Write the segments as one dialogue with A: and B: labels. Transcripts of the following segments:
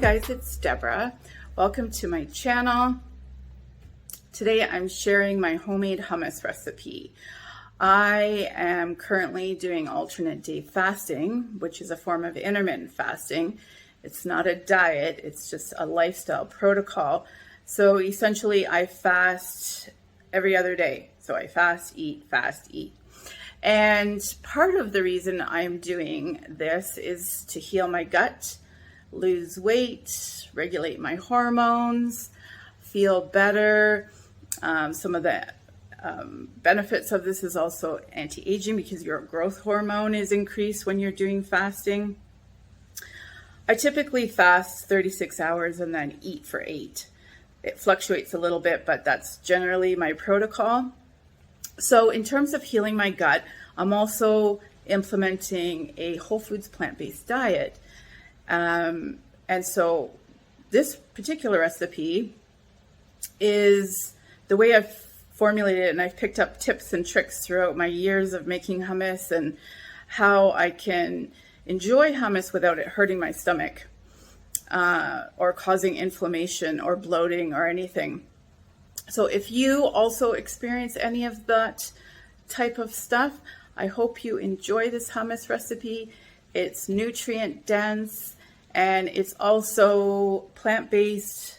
A: guys, it's Deborah. Welcome to my channel. Today I'm sharing my homemade hummus recipe. I am currently doing alternate day fasting, which is a form of intermittent fasting. It's not a diet, it's just a lifestyle protocol. So essentially I fast every other day. So I fast, eat, fast, eat. And part of the reason I'm doing this is to heal my gut, lose weight, regulate my hormones, feel better. Some of the benefits of this is also anti-aging because your growth hormone is increased when you're doing fasting. I typically fast 36 hours and then eat for 8. It fluctuates a little bit, but that's generally my protocol. So in terms of healing my gut, I'm also implementing a whole foods plant-based diet. And so this particular recipe is the way I've formulated it, and I've picked up tips and tricks throughout my years of making hummus and how I can enjoy hummus without it hurting my stomach or causing inflammation or bloating or anything. So if you also experience any of that type of stuff, I hope you enjoy this hummus recipe. It's nutrient dense and it's also plant-based.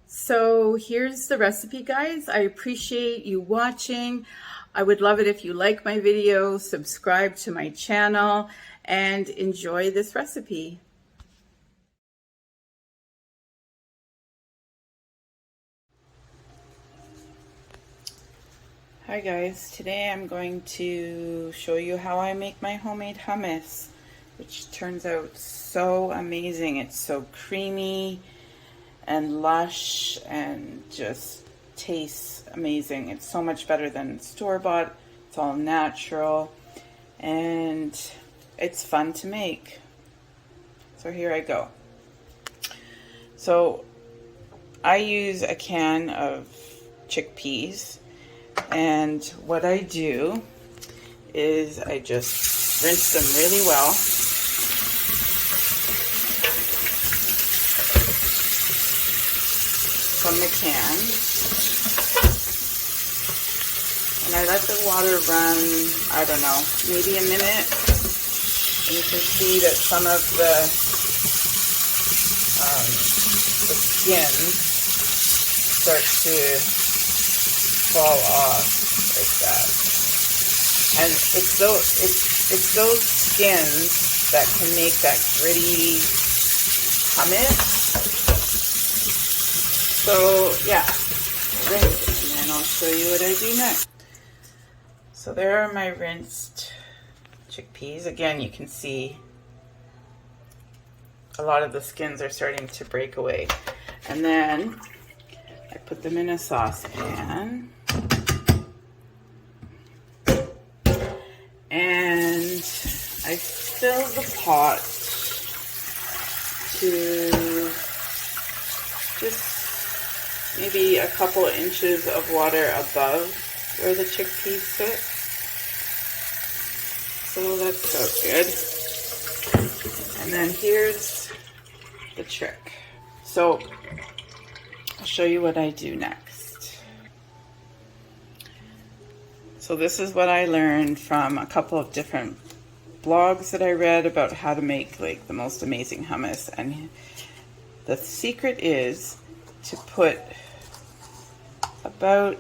A: So here's the recipe, guys. I appreciate you watching. I would love it if you like my video, subscribe to my channel, and enjoy this recipe. Hi guys, today I'm going to show you how I make my homemade hummus, which turns out so amazing. It's so creamy and lush and just tastes amazing. It's so much better than store-bought. It's all natural and it's fun to make. So here I go. So I use a can of chickpeas, and what I do is I just rinse them really well. From the can, and I let the water run, I don't know, maybe a minute, and you can see that some of the skin starts to fall off like that. And it's those skins that can make that gritty hummus. So yeah, rinse it, and then I'll show you what I do next. So there are my rinsed chickpeas. Again, you can see a lot of the skins are starting to break away. And then I put them in a saucepan. And I fill the pot to just maybe a couple inches of water above where the chickpeas sit. So that's so good. And then here's the trick. So I'll show you what I do next. So this is what I learned from a couple of different blogs that I read about how to make like the most amazing hummus. And the secret is to put about,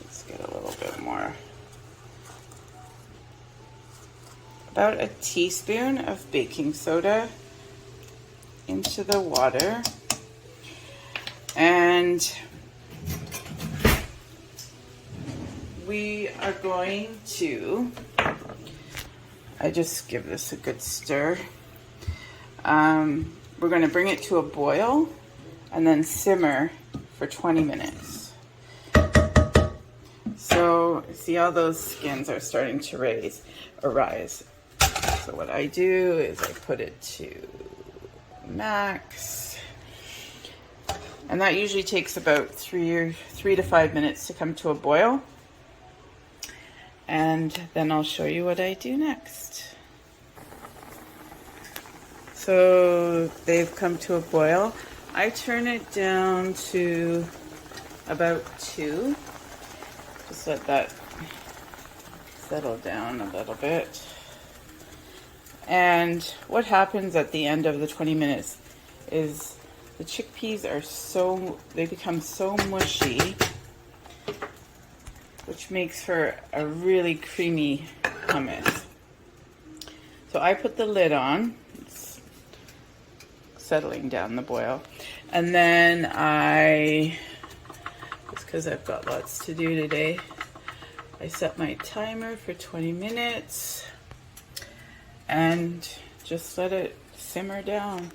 A: let's get a little bit more, about a teaspoon of baking soda into the water. And we are going to, I just give this a good stir. We're going to bring it to a boil and then simmer for 20 minutes. So see how those skins are starting to arise. So what I do is I put it to max, and that usually takes about 3 to 5 minutes to come to a boil. And then I'll show you what I do next. So they've come to a boil. I turn it down to about 2. Just let that settle down a little bit. And what happens at the end of the 20 minutes is the chickpeas they become so mushy, which makes for a really creamy hummus. So I put the lid on. It's settling down the boil. And then just because I've got lots to do today, I set my timer for 20 minutes and just let it simmer down.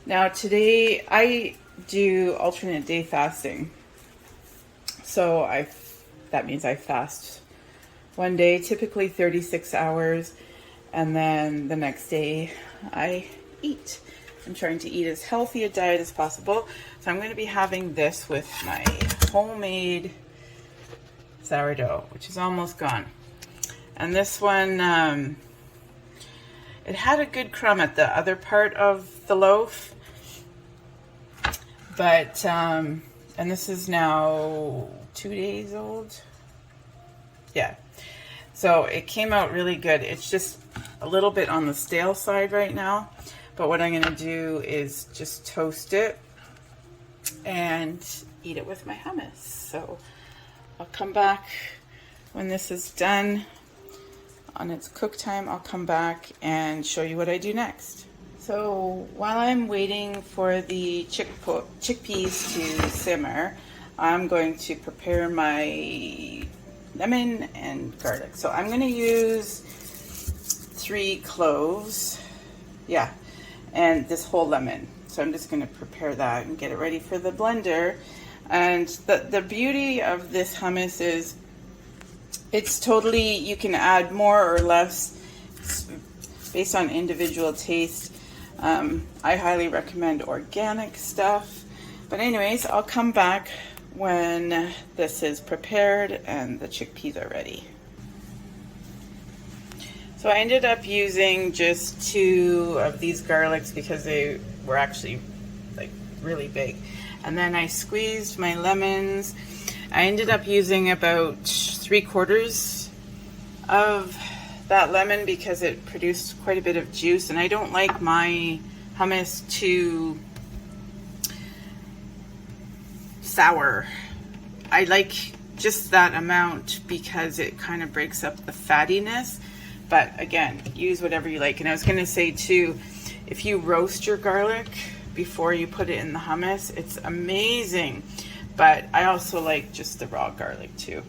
A: Now today I do alternate day fasting. So that means I fast one day, typically 36 hours, and then the next day I eat. I'm trying to eat as healthy a diet as possible. So I'm going to be having this with my homemade sourdough, which is almost gone. And this one, it had a good crumb at the other part of the loaf. But, and this is now 2 days old. Yeah. So it came out really good. It's just a little bit on the stale side right now. But what I'm going to do is just toast it and eat it with my hummus. So I'll come back when this is done. On its cook time, I'll come back and show you what I do next. So while I'm waiting for the chickpeas to simmer, I'm going to prepare my lemon and garlic. So I'm going to use 3 cloves, and this whole lemon. So I'm just going to prepare that and get it ready for the blender. And the beauty of this hummus is it's totally, you can add more or less based on individual taste. I highly recommend organic stuff. But anyways, I'll come back when this is prepared and the chickpeas are ready. So I ended up using just 2 of these garlics because they were actually like really big. And then I squeezed my lemons. I ended up using about 3/4 of that lemon because it produced quite a bit of juice, and I don't like my hummus too sour. I like just that amount because it kind of breaks up the fattiness. But again, use whatever you like. And I was going to say too, if you roast your garlic before you put it in the hummus, it's amazing. But I also like just the raw garlic too.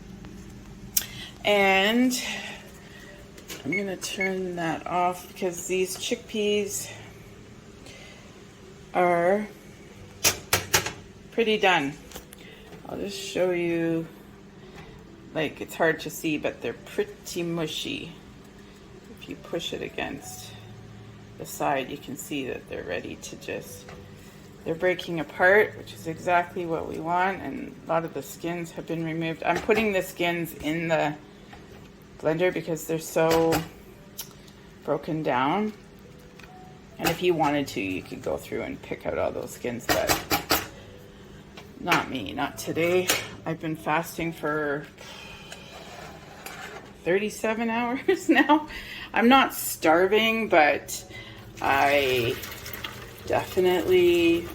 A: And I'm going to turn that off because these chickpeas are pretty done. I'll just show you, like, it's hard to see, but they're pretty mushy. If you push it against the side, you can see that they're ready to they're breaking apart, which is exactly what we want, and a lot of the skins have been removed. I'm putting the skins in the blender because they're so broken down. And if you wanted to, you could go through and pick out all those skins, but not me, not today. I've been fasting for 37 hours now. I'm not starving, but I'm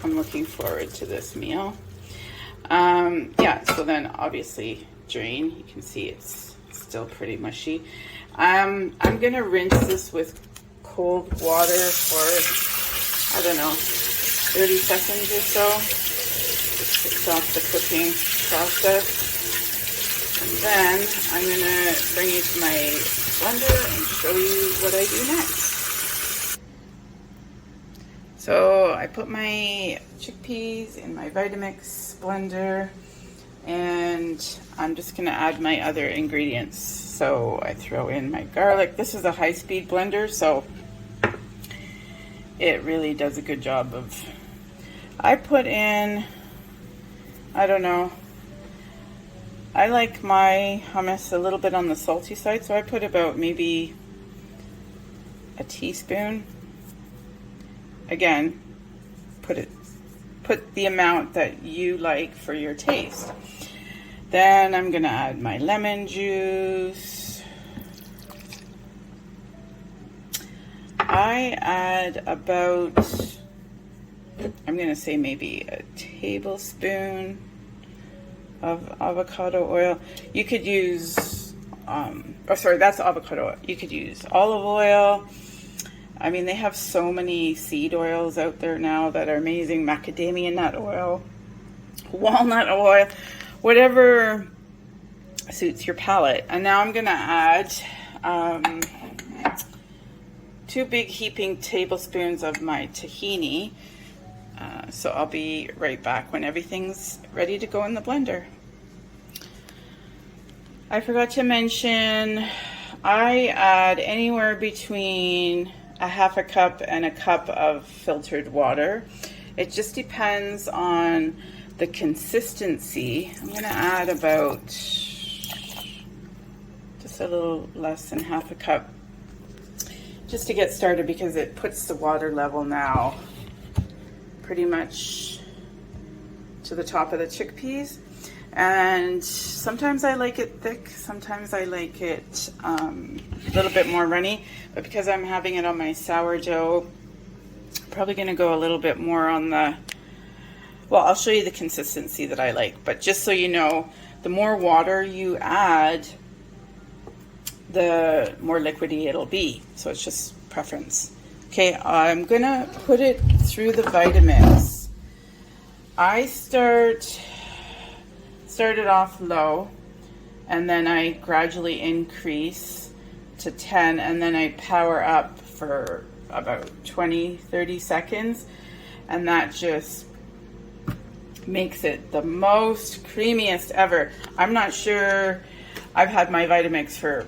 A: looking forward to this meal. So then obviously drain. You can see it's still pretty mushy. I'm gonna rinse this with cold water for, I don't know, 30 seconds or so. Just kicks off the cooking process. And then I'm gonna bring it to my blender and show you what I do next. So I put my chickpeas in my Vitamix blender, and I'm just gonna add my other ingredients. So I throw in my garlic. This is a high-speed blender, so it really does a good job of, I put in, I don't know, I like my hummus a little bit on the salty side, so I put about maybe a teaspoon again, put the amount that you like for your taste. Then I'm gonna add my lemon juice. I add about, I'm gonna say maybe a tablespoon of avocado oil. You could use, that's avocado oil. You could use olive oil. I mean, they have so many seed oils out there now that are amazing. Macadamia nut oil, walnut oil, whatever suits your palate. And now I'm gonna add 2 big heaping tablespoons of my tahini. So I'll be right back when everything's ready to go in the blender. I forgot to mention, I add anywhere between a half a cup and a cup of filtered water. It just depends on the consistency. I'm gonna add about just a little less than half a cup just to get started, because it puts the water level now pretty much to the top of the chickpeas. And sometimes I like it thick, sometimes I like it a little bit more runny, but because I'm having it on my sourdough, I'm probably gonna go a little bit more on the, well, I'll show you the consistency that I like, but just so you know, the more water you add, the more liquidy it'll be. So it's just preference. Okay, I'm gonna put it through the Vitamix. I started off low, and then I gradually increase to 10, and then I power up for about 20-30 seconds, and that just makes it the most creamiest ever. I'm not sure, I've had my Vitamix for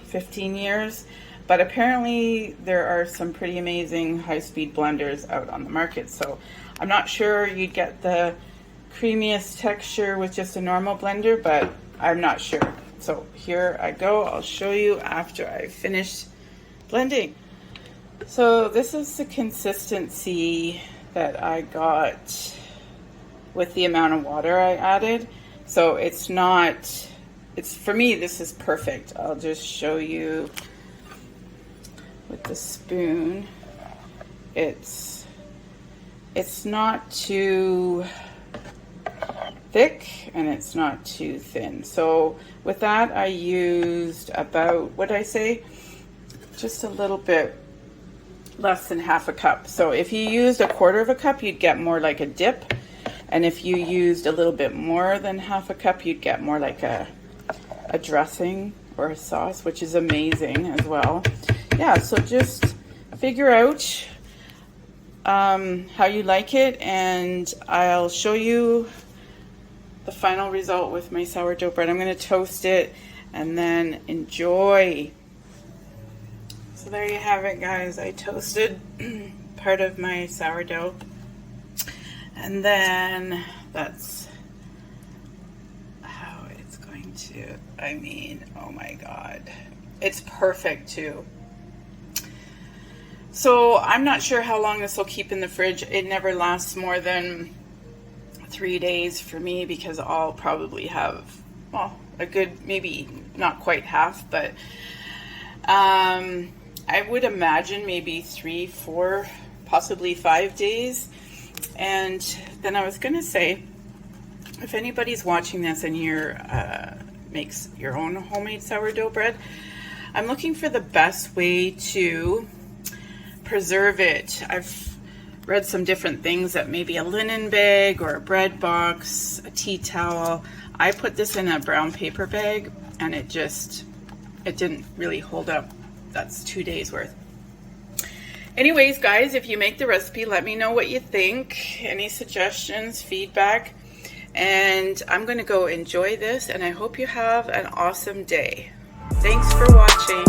A: 15 years, but apparently there are some pretty amazing high-speed blenders out on the market, so I'm not sure you'd get the creamiest texture with just a normal blender, but I'm not sure. So here I go. I'll show you after I finish blending. So this is the consistency that I got with the amount of water I added. So it's for me, this is perfect. I'll just show you with the spoon. It's not too thick and it's not too thin. So with that, I used about, what'd I say? Just a little bit less than half a cup. So if you used a quarter of a cup, you'd get more like a dip. And if you used a little bit more than half a cup, you'd get more like a dressing or a sauce, which is amazing as well. Yeah, so just figure out how you like it, and I'll show you the final result with my sourdough bread. I'm going to toast it and then enjoy. So there you have it, guys. I toasted part of my sourdough, and then that's how it's going to, I mean, oh my God, it's perfect too. So I'm not sure how long this will keep in the fridge. It never lasts more than 3 days for me, because I'll probably have, well, a good, maybe not quite half, but I would imagine maybe 3, 4, possibly 5 days. And then I was going to say, if anybody's watching this and you're makes your own homemade sourdough bread, I'm looking for the best way to preserve it. I've read some different things, that maybe a linen bag or a bread box, a tea towel. I put this in a brown paper bag, and it didn't really hold up. That's 2 days worth. Anyways, guys, if you make the recipe, let me know what you think, any suggestions, feedback, and I'm going to go enjoy this, and I hope you have an awesome day. Thanks for watching.